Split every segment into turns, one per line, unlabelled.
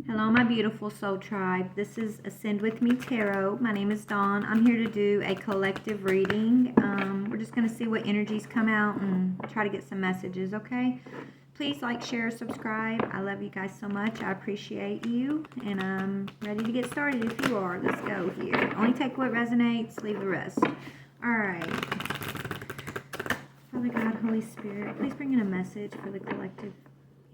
Hello, my beautiful soul tribe. This is Ascend With Me Tarot. My name is Dawn. I'm here to do a collective reading. We're just going to see what energies come out and try to get some messages, okay? Please like, share, subscribe. I love you guys so much. I appreciate you. And I'm ready to get started if you are. Let's go here. Only take what resonates, leave the rest. All right. Father God, Holy Spirit, please bring in a message for the collective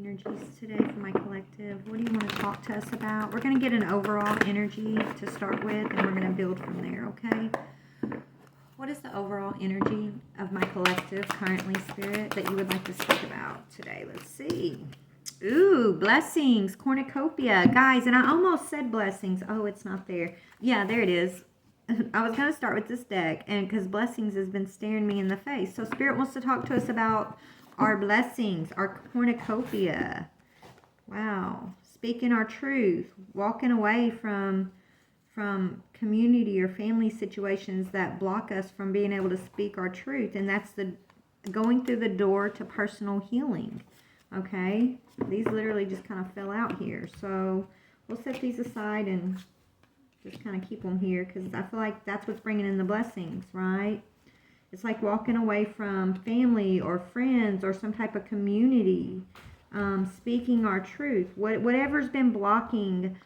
energies today for my collective. What do you want to talk to us about? We're going to get an overall energy to start with, and we're going to build from there, okay? What is the overall energy of my collective currently, Spirit, that you would like to speak about today? Let's see. Ooh, blessings, cornucopia. Guys, and I almost said blessings. Oh, it's not there. Yeah, there it is. I was going to start with this deck, and because blessings has been staring me in the face. So Spirit wants to talk to us about our blessings, our cornucopia. Wow. Speaking our truth, walking away from community or family situations that block us from being able to speak our truth. And that's the going through the door to personal healing. Okay? These literally just kind of fell out here. So we'll set these aside and just kind of keep them here because I feel like that's what's bringing in the blessings, right? It's like walking away from family or friends or some type of community, speaking our truth. Whatever's been blocking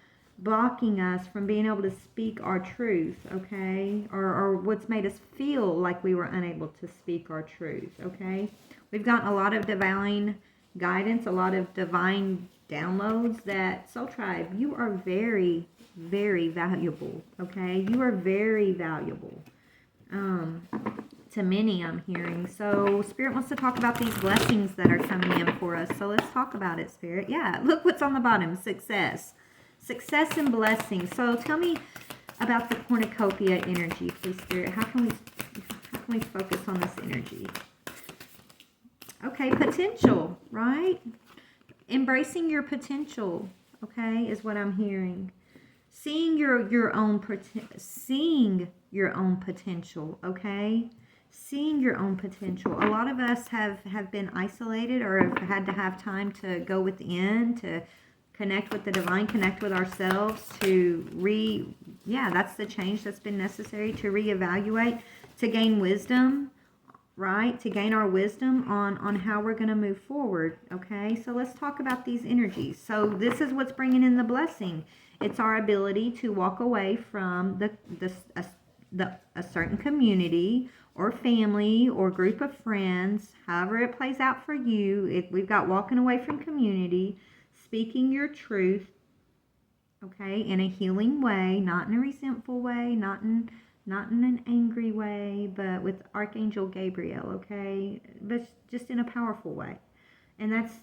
us from being able to speak our truth, okay? Or what's made us feel like we were unable to speak our truth, okay? We've gotten a lot of divine guidance, a lot of divine downloads that, Soul Tribe, you are very, very valuable, okay? You are very valuable. To many, I'm hearing. So Spirit wants to talk about these blessings that are coming in for us. So let's talk about it, Spirit. Yeah, look what's on the bottom. Success. Success and blessings. So tell me about the cornucopia energy, please, Spirit. How can we focus on this energy? Okay, potential, right? Embracing your potential, okay, is what I'm hearing. Seeing your own potential, okay? Seeing your own potential. A lot of us have been isolated or have had to have time to go within, to connect with the divine, connect with ourselves, that's the change that's been necessary, to reevaluate, to gain wisdom, right? To gain our wisdom on how we're going to move forward, okay? So let's talk about these energies. So this is what's bringing in the blessing. It's our ability to walk away from a certain community or family or group of friends, however it plays out for you. We've got walking away from community, speaking your truth, okay, in a healing way, not in a resentful way, not in an angry way, but with Archangel Gabriel, okay, but just in a powerful way. And that's,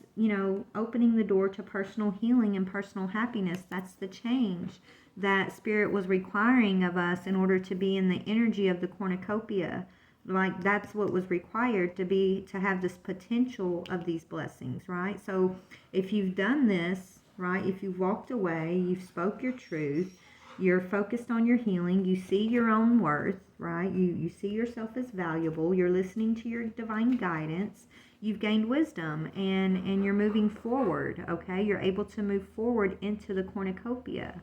opening the door to personal healing and personal happiness. That's the change that Spirit was requiring of us in order to be in the energy of the cornucopia. Like, that's what was required to have this potential of these blessings, right? So if you've done this, right, if you've walked away, you've spoke your truth, you're focused on your healing, you see your own worth, right? You see yourself as valuable, you're listening to your divine guidance, you've gained wisdom, and you're moving forward, okay? You're able to move forward into the cornucopia,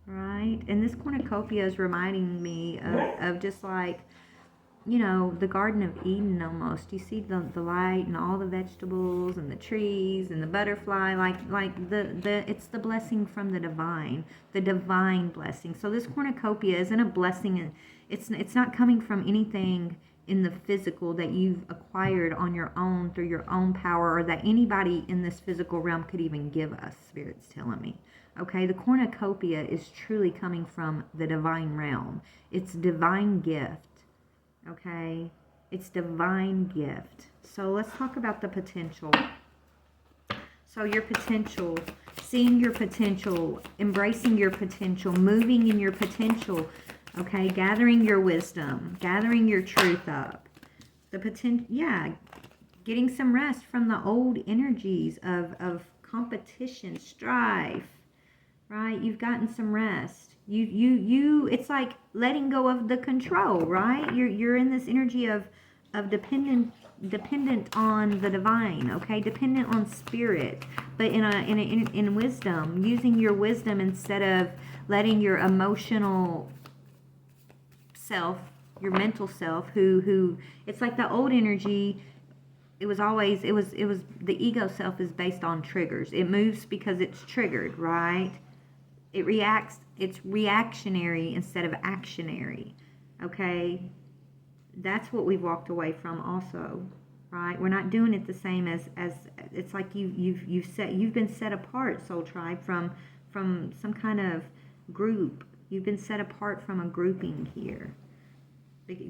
right? And this cornucopia is reminding me of just like, the Garden of Eden almost. You see the light and all the vegetables and the trees and the butterfly, like it's the blessing from the divine blessing. So this cornucopia isn't a blessing, and it's not coming from anything in the physical that you've acquired on your own through your own power, or that anybody in this physical realm could even give us, Spirit's telling me. Okay, the cornucopia is truly coming from the divine realm. It's divine gift. Okay, it's divine gift. So let's talk about the potential. So your potential, seeing your potential, embracing your potential, moving in your potential, okay, gathering your wisdom, gathering your truth up. The potential, getting some rest from the old energies of competition, strife, right? You've gotten some rest. It's like letting go of the control, right? You're in this energy of dependent on the divine, okay, dependent on spirit, but in wisdom, using your wisdom instead of letting your emotional self, your mental self, who it's like the old energy. It was the ego self is based on triggers. It moves because it's triggered, right? It reacts. It's reactionary instead of actionary. Okay, that's what we've walked away from also, right? We're not doing it the same as it's like you've been set apart, soul tribe, from some kind of group. You've been set apart from a grouping here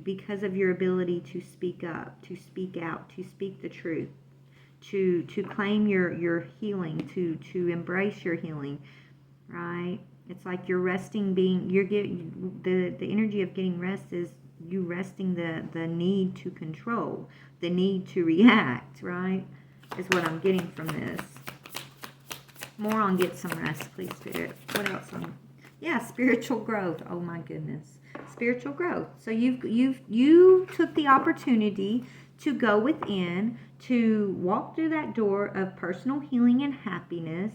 because of your ability to speak up, to speak out, to speak the truth, to claim your healing, to embrace your healing, right? It's like you're resting, you're getting the energy of getting rest is you resting the need to control, the need to react, right? Is what I'm getting from this. More on get some rest, please, Spirit. What else? Yeah, spiritual growth. Oh my goodness, spiritual growth. So you took the opportunity to go within, to walk through that door of personal healing and happiness.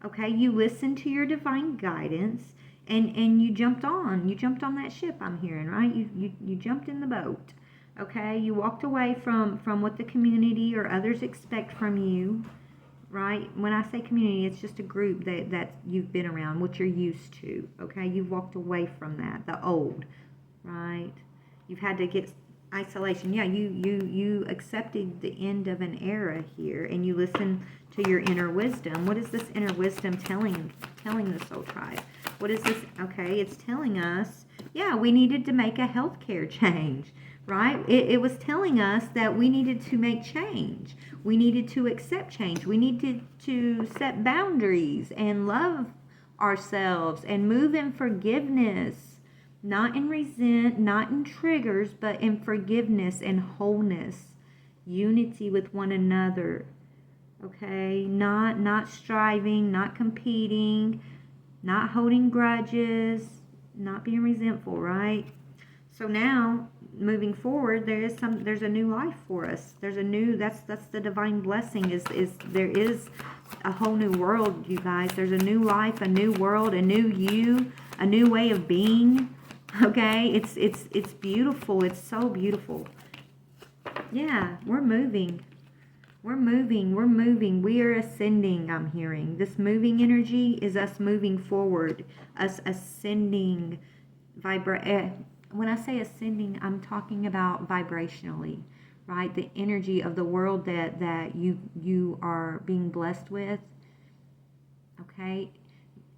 Okay, you listened to your divine guidance, and you jumped on that ship. I'm hearing, right? You jumped in the boat. Okay, you walked away from what the community or others expect from you. Right? When I say community, it's just a group that you've been around, what you're used to. Okay, you've walked away from that, the old, right? You've had to get isolation. Yeah, you accepted the end of an era here, and you listen to your inner wisdom. What is this inner wisdom telling the soul tribe? What is this? Okay, it's telling us, yeah, we needed to make a healthcare change. Right? It was telling us that we needed to make change. We needed to accept change. We needed to set boundaries and love ourselves and move in forgiveness, not in not in triggers, but in forgiveness and wholeness, unity with one another. Okay? Not striving, not competing, not holding grudges, not being resentful, right? So now, moving forward, there's a new life for us. There's a new, that's the divine blessing is there is a whole new world, you guys. There's a new life, a new world, a new you, a new way of being. Okay? It's beautiful. It's so beautiful. Yeah, we're moving. We're moving. We are ascending, I'm hearing. This moving energy is us moving forward, us ascending, when I say ascending, I'm talking about vibrationally, right? The energy of the world that you are being blessed with, okay?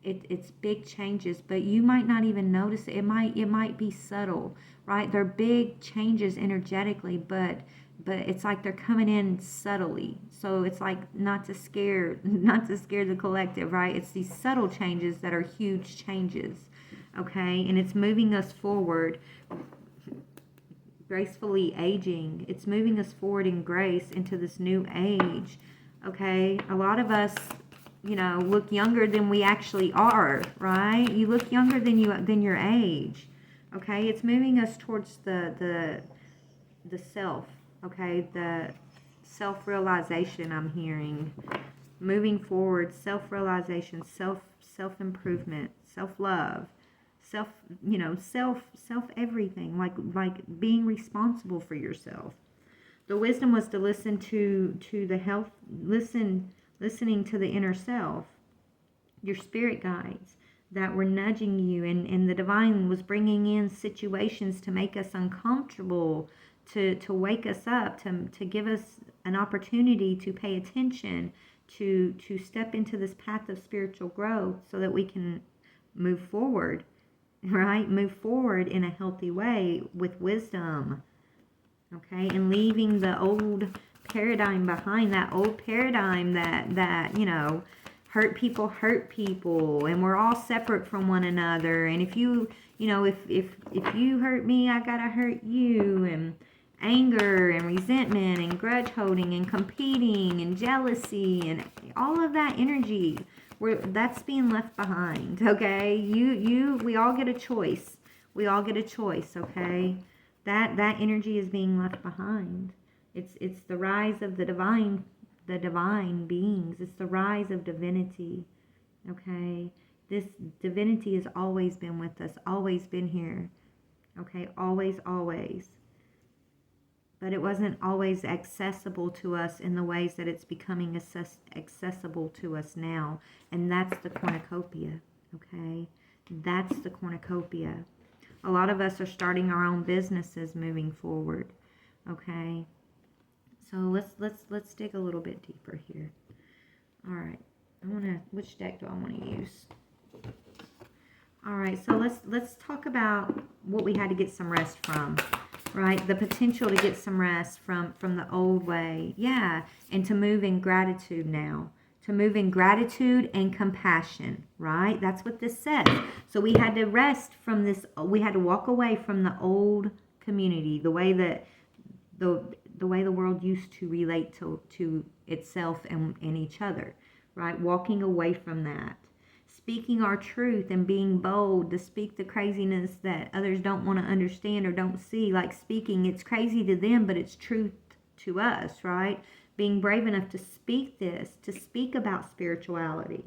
It's big changes, but you might not even notice it. It might be subtle, right? They're big changes energetically, but it's like they're coming in subtly. So it's like not to scare the collective, right? It's these subtle changes that are huge changes. Okay, and it's moving us forward, gracefully aging. It's moving us forward in grace into this new age. Okay, a lot of us, look younger than we actually are, right? You look younger than your age. Okay, it's moving us towards the self. Okay, the self-realization. I'm hearing, moving forward, self-realization, self-improvement, self-love. Self everything, like being responsible for yourself. The wisdom was to listen to the health, listening to the inner self, your spirit guides that were nudging you, and the divine was bringing in situations to make us uncomfortable, to wake us up, to give us an opportunity to pay attention, to step into this path of spiritual growth so that we can move forward. Right? Move forward in a healthy way with wisdom. Okay? And leaving the old paradigm behind, that old paradigm that hurt people, and we're all separate from one another. And if you you hurt me, I gotta hurt you, and anger and resentment and grudge holding and competing and jealousy and all of that energy. That's being left behind, okay? We all get a choice. We all get a choice, okay? That energy is being left behind. It's the rise of the divine beings. It's the rise of divinity. Okay? This divinity has always been with us, always been here. Okay? Always, always. But it wasn't always accessible to us in the ways that it's becoming accessible to us now. And that's the cornucopia. Okay? That's the cornucopia. A lot of us are starting our own businesses moving forward. Okay? So let's dig a little bit deeper here. All right. Which deck do I want to use? All right. So let's talk about what we had to get some rest from. Right? The potential to get some rest from the old way. Yeah. And to move in gratitude now. To move in gratitude and compassion, right? That's what this says. So we had to rest from this. We had to walk away from the old community, the way that the way the world used to relate to itself and each other, right? Walking away from that. Speaking our truth and being bold to speak the craziness that others don't want to understand or don't see. Like speaking, it's crazy to them, but it's truth to us, right? Being brave enough to speak this, to speak about spirituality,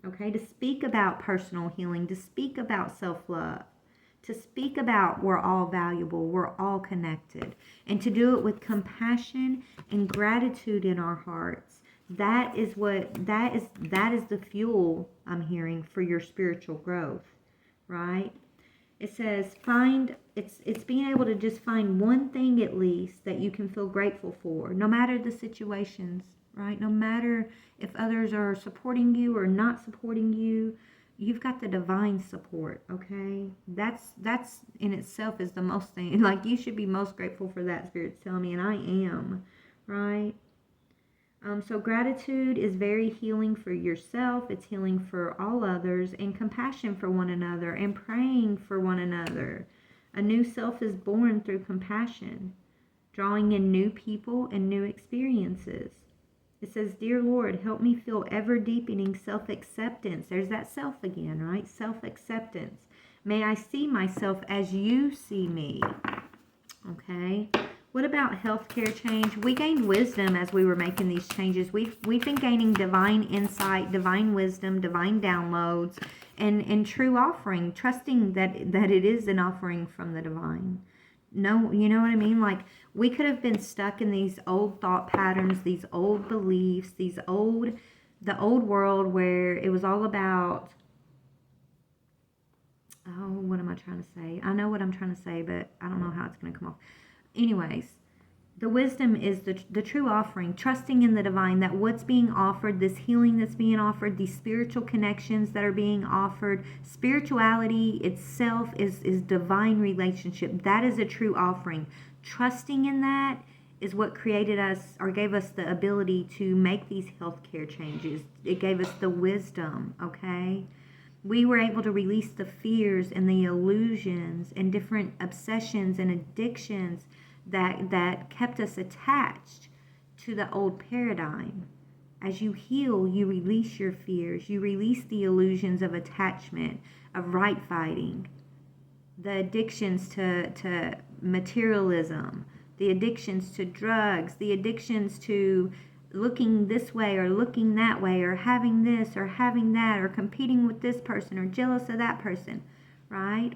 okay? To speak about personal healing, to speak about self-love, to speak about we're all valuable, we're all connected, and to do it with compassion and gratitude in our hearts. That is the fuel I'm hearing for your spiritual growth, right? It says it's being able to just find one thing at least that you can feel grateful for, no matter the situations, right? No matter if others are supporting you or not supporting you, you've got the divine support, okay? That's in itself is the most thing. Like, you should be most grateful for that, Spirit's telling me, and I am, right? So gratitude is very healing for yourself. It's healing for all others, and compassion for one another, and praying for one another. A new self is born through compassion, drawing in new people and new experiences. It says, Dear Lord, help me feel ever-deepening self-acceptance. There's that self again, right? Self-acceptance. May I see myself as you see me. Okay. What about healthcare change? We gained wisdom as we were making these changes. We've been gaining divine insight, divine wisdom, divine downloads, and true offering, trusting that it is an offering from the divine. No, you know what I mean? Like, we could have been stuck in these old thought patterns, these old beliefs, the old world where it was all about, oh, what am I trying to say? I know what I'm trying to say, but I don't know how it's going to come off. Anyways, the wisdom is the true offering, trusting in the divine, that what's being offered, this healing that's being offered, these spiritual connections that are being offered, spirituality itself is divine relationship. That is a true offering. Trusting in that is what created us, or gave us the ability to make these healthcare changes. It gave us the wisdom, okay? We were able to release the fears and the illusions and different obsessions and addictions that kept us attached to the old paradigm. As you heal, you release your fears. You release the illusions of attachment, of right fighting, the addictions to materialism, the addictions to drugs, the addictions to looking this way or looking that way, or having this or having that, or competing with this person or jealous of that person, right?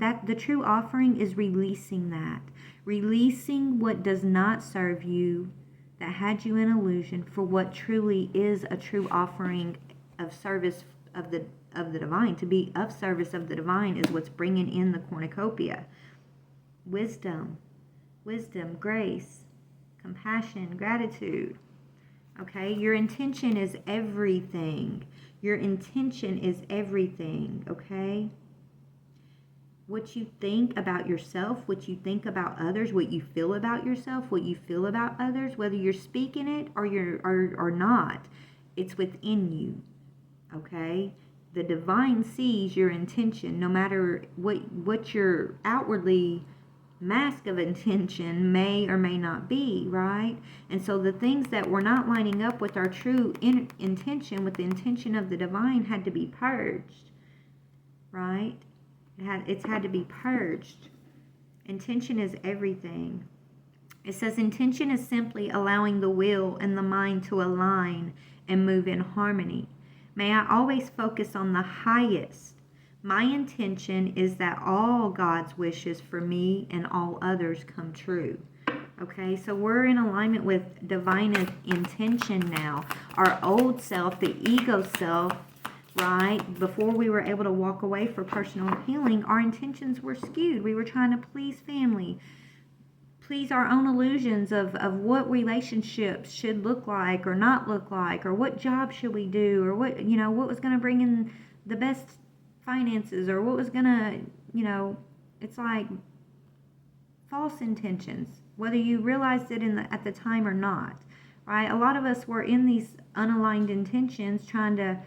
That the true offering is releasing that. Releasing what does not serve you, that had you in illusion, for what truly is a true offering of service of the divine. To be of service of the divine is what's bringing in the cornucopia. Wisdom, grace, compassion, gratitude. Okay, your intention is everything. Your intention is everything, okay? What you think about yourself, what you think about others, what you feel about yourself, what you feel about others, whether you're speaking it or not, it's within you, okay? The divine sees your intention, no matter what your outwardly mask of intention may or may not be, right? And so the things that were not lining up with our true intention, with the intention of the divine, had to be purged, right? It's had to be purged. Intention is everything. It says intention is simply allowing the will and the mind to align and move in harmony. May I always focus on the highest. My intention is that all God's wishes for me and all others come true. Okay, so we're in alignment with divine intention now. Our old self, the ego self, right, before we were able to walk away for personal healing, our intentions were skewed. We were trying to please family, please our own illusions of what relationships should look like or not look like, or what job should we do, or what, what was going to bring in the best finances, or what was going to, it's like false intentions, whether you realized it at the time or not, right? A lot of us were in these unaligned intentions trying to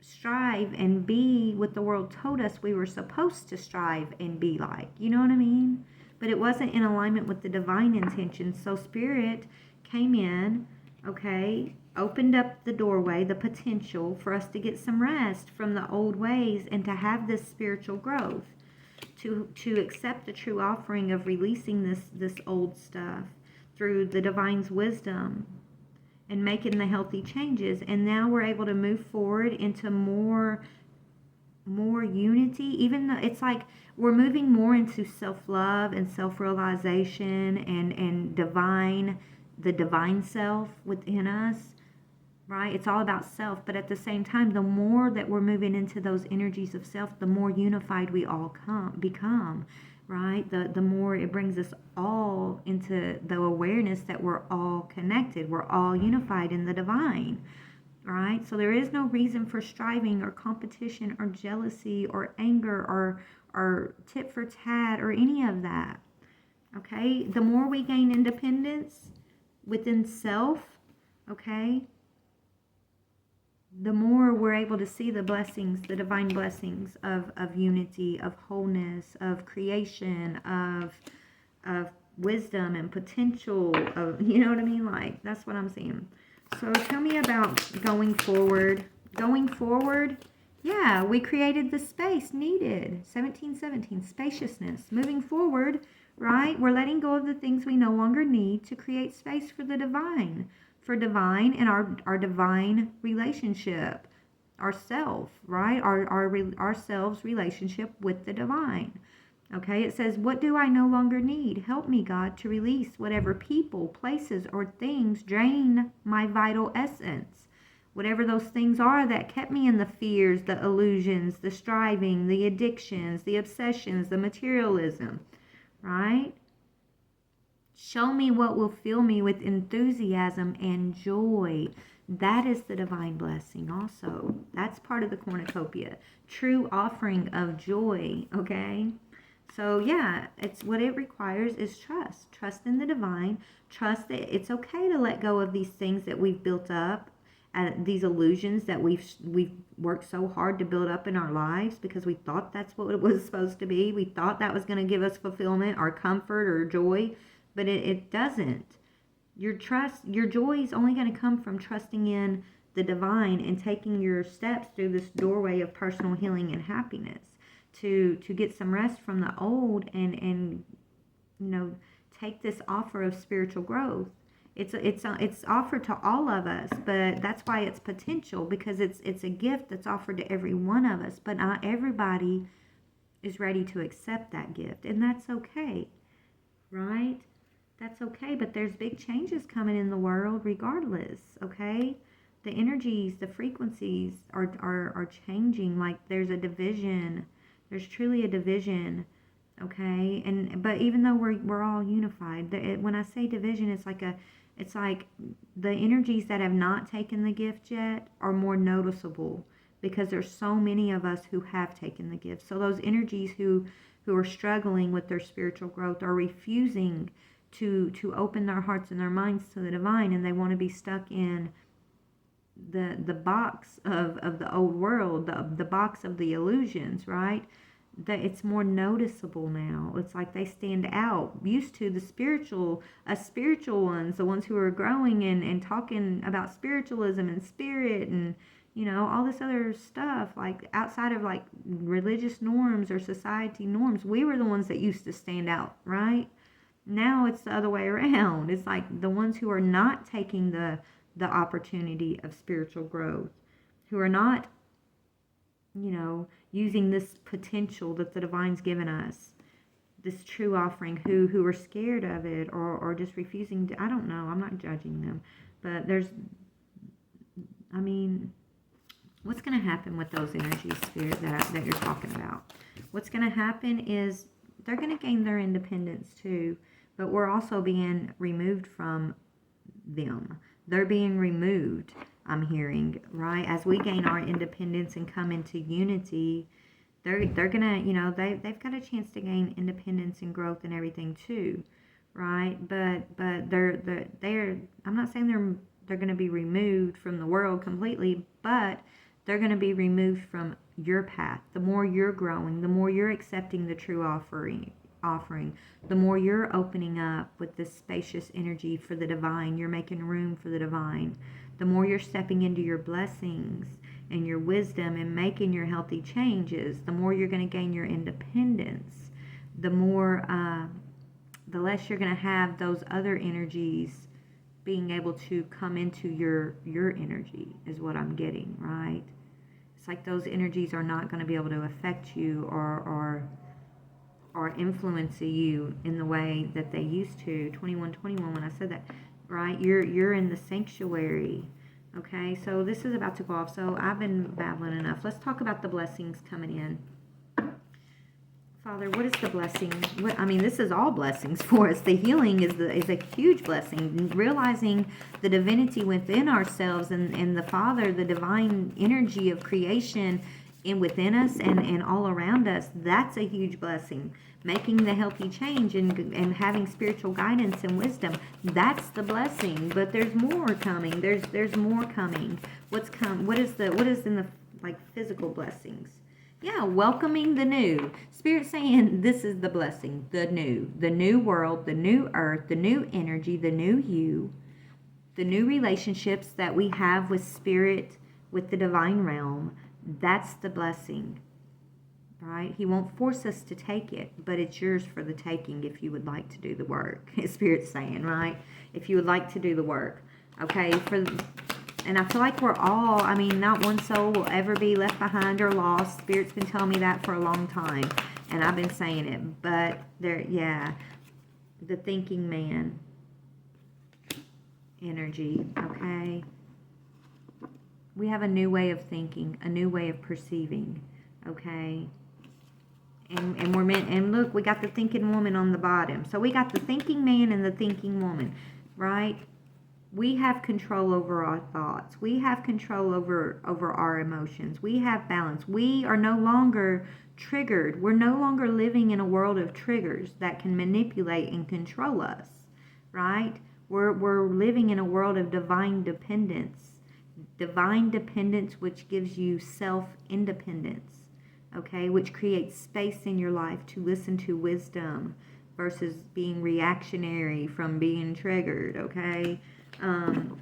strive and be what the world told us we were supposed to strive and be like. You know what I mean? But it wasn't in alignment with the divine intention. So Spirit came in, okay, opened up the doorway, the potential for us to get some rest from the old ways and to have this spiritual growth, to accept the true offering of releasing this old stuff through the divine's wisdom and making the healthy changes. And now we're able to move forward into more unity, even though it's like we're moving more into self-love and self-realization and the divine self within us, right? It's all about self, but at the same time, the more that we're moving into those energies of self, the more unified we all become, right? The more it brings us all into the awareness that we're all connected, we're all unified in the divine. Right? So there is no reason for striving or competition or jealousy or anger or tit for tat or any of that. Okay? The more we gain independence within self, okay, the more we're able to see the blessings, the divine blessings of unity, of wholeness, of creation, of wisdom and potential, of, you know what I mean? Like, that's what I'm seeing. So tell me about going forward. Going forward, yeah, we created the space needed. 1717, spaciousness. Moving forward, right? We're letting go of the things we no longer need to create space for the divine. For divine and our divine relationship. Ourself, right? Our selves relationship with the divine. Okay, it says, what do I no longer need? Help me, God, to release whatever people, places, or things drain my vital essence. Whatever those things are that kept me in the fears, the illusions, the striving, the addictions, the obsessions, the materialism, right? Show me what will fill me with enthusiasm and joy. That is the divine blessing also. That's part of the cornucopia. True offering of joy, okay? So yeah, it's what it requires is trust. Trust in the divine. Trust that it's okay to let go of these things that we've built up, these illusions that we've worked so hard to build up in our lives because we thought that's what it was supposed to be. We thought that was going to give us fulfillment or comfort or joy, but it doesn't. Your joy is only going to come from trusting in the divine and taking your steps through this doorway of personal healing and happiness. To get some rest from the old and take this offer of spiritual growth. It's offered to all of us, but that's why it's potential, because it's a gift that's offered to every one of us, but not everybody is ready to accept that gift, and that's okay, right? That's okay, but there's big changes coming in the world regardless, okay? The energies, the frequencies are changing. Like there's a division. There's truly a division, okay? But even though we're all unified, when I say division, it's like the energies that have not taken the gift yet are more noticeable because there's so many of us who have taken the gift. So those energies who are struggling with their spiritual growth are refusing to open their hearts and their minds to the divine, and they want to be stuck in the box of the old world, the box of the illusions, right? That it's more noticeable now. It's like they stand out. Used to the spiritual ones, the ones who are growing and talking about spiritualism and spirit and all this other stuff, like outside of like religious norms or society norms. We were the ones that used to stand out, right? Now it's the other way around. It's like the ones who are not taking the opportunity of spiritual growth, who are not, using this potential that the divine's given us, this true offering, who are scared of it, or just refusing to. I don't know. I'm not judging them, but what's going to happen with those energies, Spirit, that you're talking about? What's going to happen is they're going to gain their independence too, but we're also being removed from them. They're being removed, I'm hearing, right? As we gain our independence and come into unity, they're gonna, they've got a chance to gain independence and growth and everything too, right? But they're I'm not saying they're gonna be removed from the world completely, but they're gonna be removed from your path. The more you're growing, the more you're accepting the true offering, the more you're opening up with this spacious energy for the divine, you're making room for the divine. The more you're stepping into your blessings and your wisdom and making your healthy changes, the more you're going to gain your independence. The less you're going to have those other energies being able to come into your energy, is what I'm getting, right? It's like those energies are not going to be able to affect you or influence you in the way that they used to. 21:21, when I said that, right? You're in the sanctuary. Okay, so this is about to go off. So I've been babbling enough. Let's talk about the blessings coming in. Father, what is the blessing? This is all blessings for us. The healing is a huge blessing. Realizing the divinity within ourselves and the Father, the divine energy of creation within us and all around us, that's a huge blessing. Making the healthy change and having spiritual guidance and wisdom, that's the blessing. But there's more coming. There's more coming. What is in the physical blessings? Yeah, welcoming the new. Spirit saying this is the blessing, the new world, the new earth, the new energy, the new you, the new relationships that we have with Spirit, with the divine realm. That's the blessing, right? He won't force us to take it, but it's yours for the taking if you would like to do the work. Spirit's saying, right? If you would like to do the work, okay? And I feel like we're all, not one soul will ever be left behind or lost. Spirit's been telling me that for a long time, and I've been saying it. But the thinking man energy, okay? We have a new way of thinking, a new way of perceiving, okay? And we're meant, and look, we got the thinking woman on the bottom. So we got the thinking man and the thinking woman, right? We have control over our thoughts. We have control over our emotions. We have balance. We are no longer triggered. We're no longer living in a world of triggers that can manipulate and control us, right? We're living in a world of divine dependence. Divine dependence, which gives you self-independence, okay, which creates space in your life to listen to wisdom versus being reactionary from being triggered, okay? And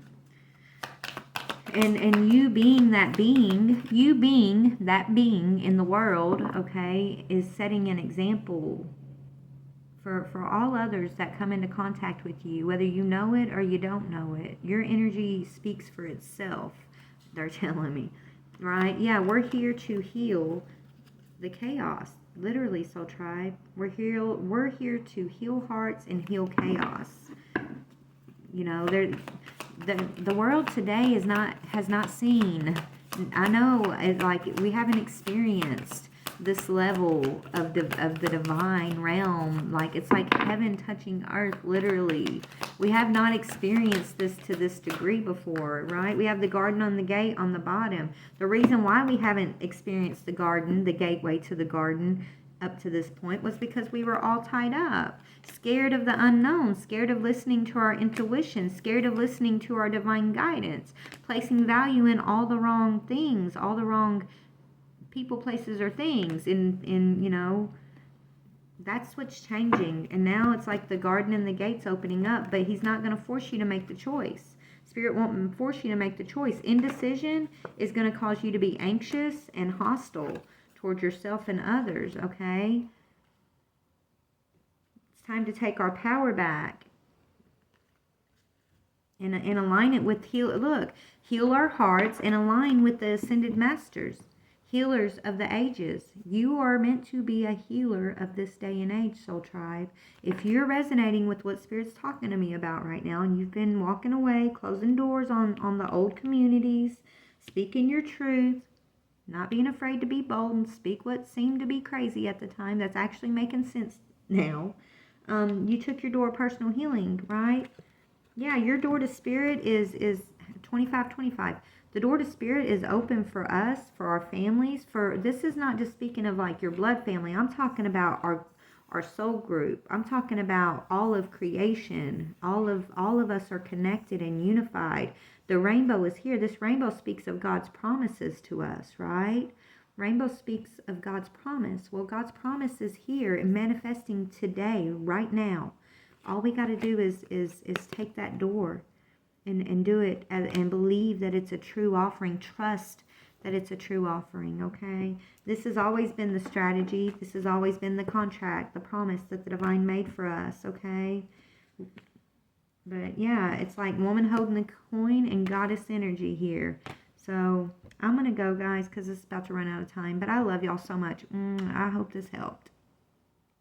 you being that being in the world, okay, is setting an example for all others that come into contact with you, whether you know it or you don't know it. Your energy speaks for itself, they're telling me, right? Yeah, we're here to heal the chaos, literally, Soul Tribe. We're here to heal hearts and heal chaos. The world today has not seen. I know, we haven't experienced this level of the divine realm. It's like heaven touching earth, literally. We have not experienced this to this degree before, right? We have the garden on the gate on the bottom. The reason why we haven't experienced the garden, the gateway to the garden, up to this point was because we were all tied up, scared of the unknown, scared of listening to our intuition, scared of listening to our divine guidance, placing value in all the wrong things, all the wrong people, places, or things. That's what's changing. And now it's like the garden and the gates opening up, but he's not going to force you to make the choice. Spirit won't force you to make the choice. Indecision is going to cause you to be anxious and hostile towards yourself and others, okay? It's time to take our power back and align it with heal our hearts and align with the ascended masters, healers of the ages. You are meant to be a healer of this day and age, soul tribe. If you're resonating with what Spirit's talking to me about right now, and you've been walking away, closing doors on the old communities, speaking your truth, not being afraid to be bold and speak what seemed to be crazy at the time, that's actually making sense now. You took your door of personal healing, right? Yeah, your door to Spirit is 2525. The door to Spirit is open for us, for our families. This is not just speaking of like your blood family. I'm talking about our soul group. I'm talking about all of creation. All of us are connected and unified. The rainbow is here. This rainbow speaks of God's promises to us, right? Rainbow speaks of God's promise. Well, God's promise is here and manifesting today, right now. All we got to do is take that door and do it and believe that it's a true offering. Trust that it's a true offering, okay? This has always been the strategy. This has always been the contract, the promise that the divine made for us, okay? But yeah, it's like woman holding the coin and goddess energy here. So I'm going to go, guys, because it's about to run out of time. But I love y'all so much. I hope this helped.